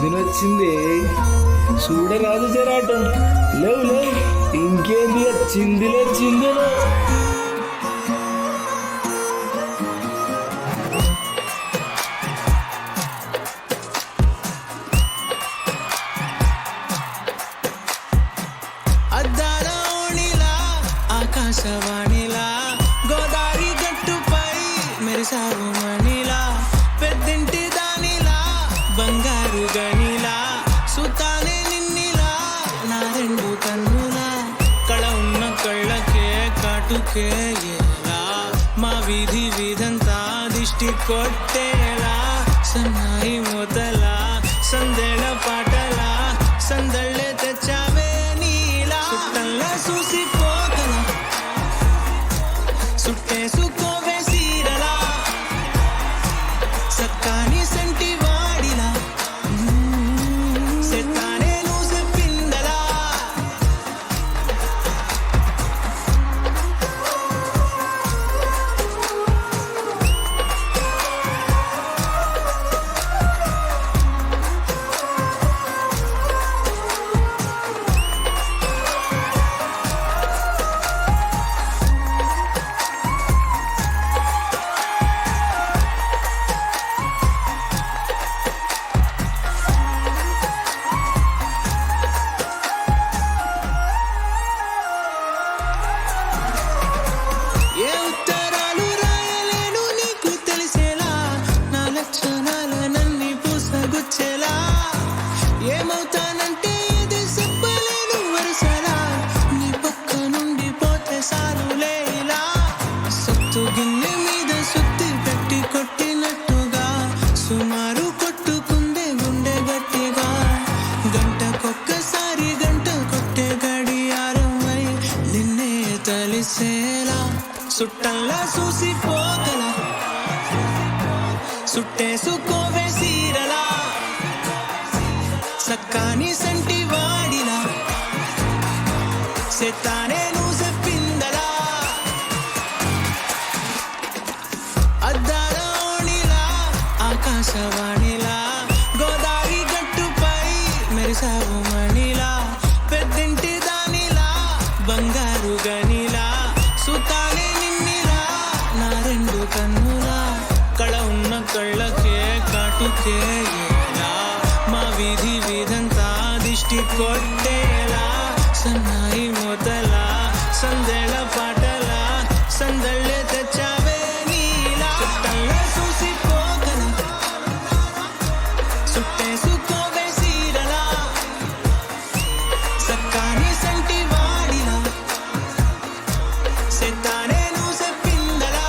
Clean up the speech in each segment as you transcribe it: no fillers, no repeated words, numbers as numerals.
వదినొచ్చింది చూడరాదు జరాటం లేవు లేవు ఇంకేంది చిందిలో చిందులో ఆకాశవాణిలా గోదావరి గట్టుపై మెరిసావు మణిలా పెద్దింటి దానిలా బంగారు గనిలా సుతానే నిన్నిలా నా రెండు కన్నులా కళ ఉన్న కళ్ళకే కాటుకే ఎలా మా వీధి వీధంతా దిష్టి కొట్టేలా సన్నాయి మొదలా సందేళ పాటలా సందళ్ళే తెచ్చావే నీలా సుట్టల్లా చూసి సుట్టేసుకోవే సీరలా సక్కాని సంటి వాడిలా సెత్తానే నువ్వు చెప్పిందలా ఏమవుతానంటే ఇది చెప్పలేను వరుసలా నీ పక్క నుండి పోతే సారులే ఇలా సత్తు గిన్నె మీద సుత్తి పెట్టి కొట్టినట్టుగా సుమారు కొట్టుకుందే గుండె గట్టిగా గంటకొక్కసారి గంట కొట్టే గడియారమై నిన్నే తలిసేలా సుట్టల్లా చూసిపోగల సుట్టేసుకోవే సీరలా సక్కాని సంటి వాడిలా సెత్తానే నువ్వు చెప్పిందలా అద్దాల ఓణిలా ఆకాశవాణిలా గోదావరి గట్టుపై మెరిసావు మణిలా పెద్దింటి దానిలా బంగారు గనిలా సుతానే నిన్నిలా నా రెండు కన్నులా కళ ఉన్న కళ్ళకే కాటుకే ఎలా మా వీధి వీధంతా దిష్టి కొట్టేలా సన్నాయి మొదలా సందేళ పాటలా సందళ్ళే తెచ్చావే నీలా సుట్టల్లా చూసిపోగల సుట్టేసుకోవే సీరలా సక్కాని సంటి వాడిలా సెత్తానే నువ్వు చెప్పిందలా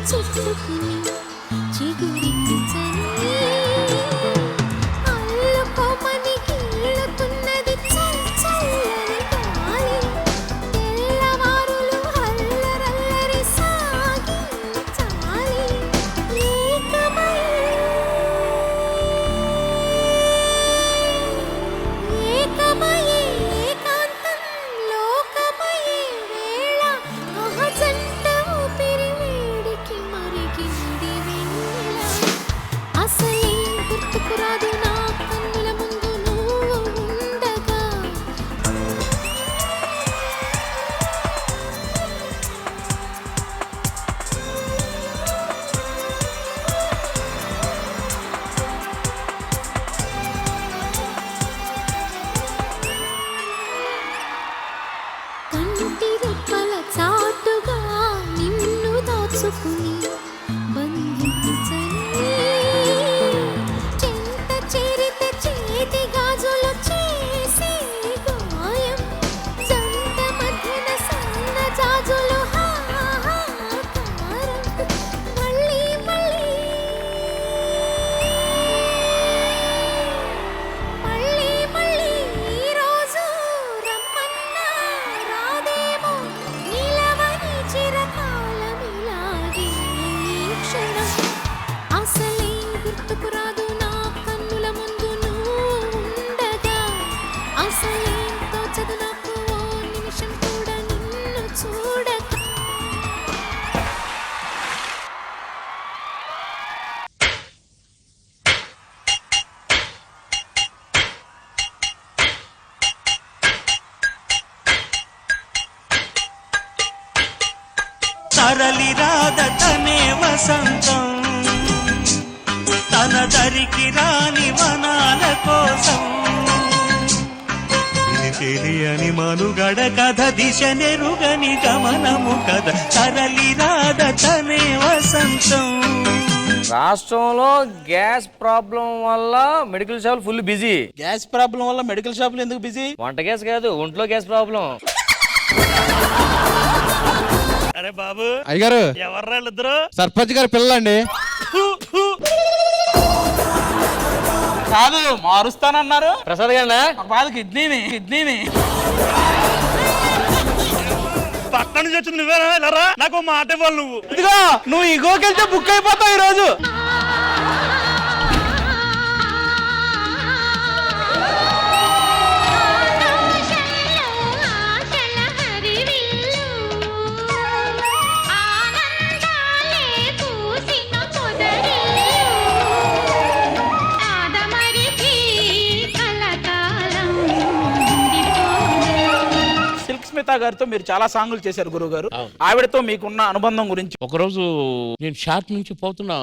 చుట్టుకుని చిగురించని అల్లుకున్న తరలి రాదతనే వసంతం తన దరికి రాని వనాల కోసం తెలియని మనుగడ కథ దిశ నెరుగని గమనము కథ తరలి రాదతనే వసంతం. రాష్ట్రంలో గ్యాస్ ప్రాబ్లం వల్ల మెడికల్ షాపులు ఫుల్ బిజీ. గ్యాస్ ప్రాబ్లం వల్ల మెడికల్ షాపులు ఎందుకు బిజీ? వంట గ్యాస్ కాదు, ఒంట్లో గ్యాస్ ప్రాబ్లం. అరే బాబు అయ్యగారు, ఎవర్రా ఇద్దరు? సర్పంచ్ గారి పిల్లలండి. కాదు మారుస్తానన్నారు. ప్రసాద్ గారినా? బాధ కిడ్నీని పక్కన నుంచి వచ్చింది నువ్వేనా? ఇలా నాకు మాట ఇవ్వాలి నువ్వు. ఇదిగో నువ్వు ఇగోకెళ్తే బుక్ అయిపోతావు ఈ రోజు. స్మితా గారితో మీరు చాలా సాంగులు చేశారు గురువు గారు. ఆవిడతో మీకున్న అనుబంధం గురించి. ఒకరోజు నేను షార్ట్ నుంచి పోతున్నా,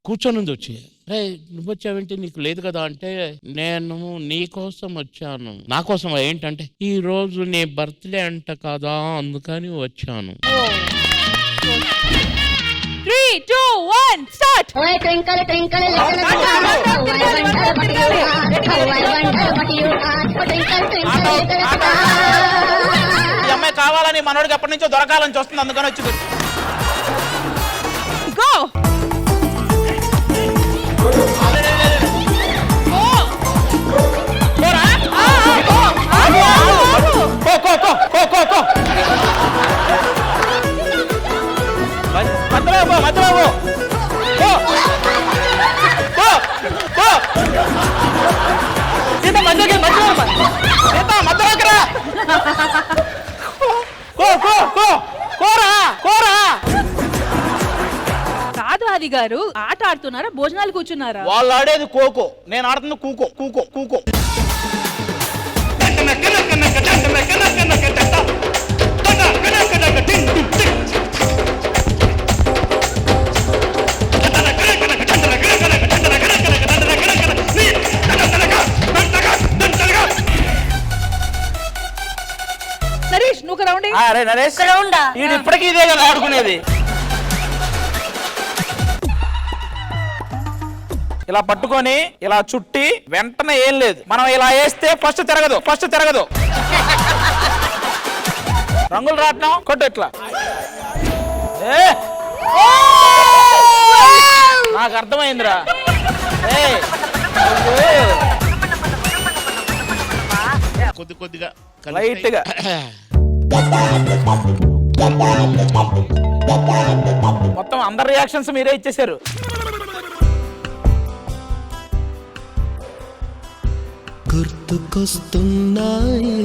కూర్చొని వచ్చి రే నువ్వు వచ్చావేంటి, నీకు లేదు కదా అంటే, నేను నీ కోసం వచ్చాను. నా కోసం ఏంటంటే ఈ రోజు నీ బర్త్డే అంట కదా అందుకని వచ్చాను. 3, 2, 1 స్టార్ట్. ఓయ్ twinkle twinkle little star how I wonder what you are twinkle twinkle little star. ఈ అమ్మాయి కావాలని మనోడికి ఎప్పటి నుంచో దొరకాలని చూస్తుంది, అందుకని వచ్చి గో కాదు ఆది గారు, ఆట ఆడుతున్నారా భోజనాలు కూర్చున్నారా? వాళ్ళు ఆడేది కోకో, నేను ఆడుతుంది కూకో కూకో కూకో. నరేష్ నువ్వు రౌండ్ అరే నరేష్, ఇది ఇప్పటికీ ఇదే కదా ఆడుకునేది. ఇలా పట్టుకొని ఇలా చుట్టి వెంటనే ఏం లేదు, మనం ఇలా వేస్తే ఫస్ట్ తిరగదు. రంగులు రాట్నం కొట్టు ఇట్లా. నాకు అర్థమైందిరా. కొద్దిగా లైట్ గా మొత్తం అందరి రియాక్షన్స్ మీరే ఇచ్చేసారు. గుర్తుకొస్తున్నాయి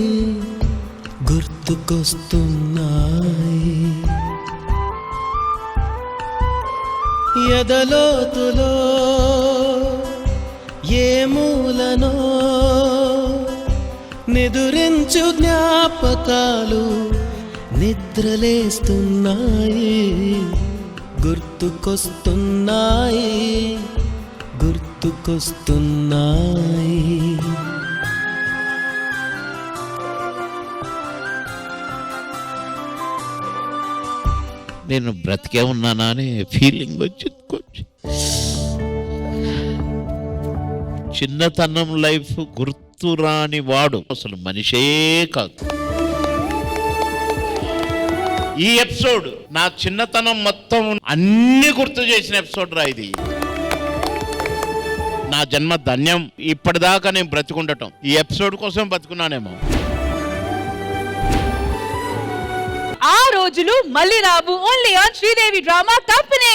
ఎదలోతులో ఏ మూలనో నిదురించు జ్ఞాపకాలు నిద్రలేస్తున్నాయి. గుర్తుకొస్తున్నాయి. నేను బ్రతికే ఉన్నానా అనే ఫీలింగ్ వచ్చింది కొంచెం. చిన్నతనం లైఫ్ గుర్తురాని వాడు అసలు మనిషే కాదు. ఈ ఎపిసోడ్ నా చిన్నతనం మొత్తం అన్ని గుర్తు చేసిన ఎపిసోడ్ రా ఇది. నా జన్మ ధన్యం. ఇప్పటిదాకా నేను బ్రతికుండటం ఈ ఎపిసోడ్ కోసం బతుకున్నానేమో. ఆ రోజులు మళ్ళీ రావు. Only on Sridevi drama company.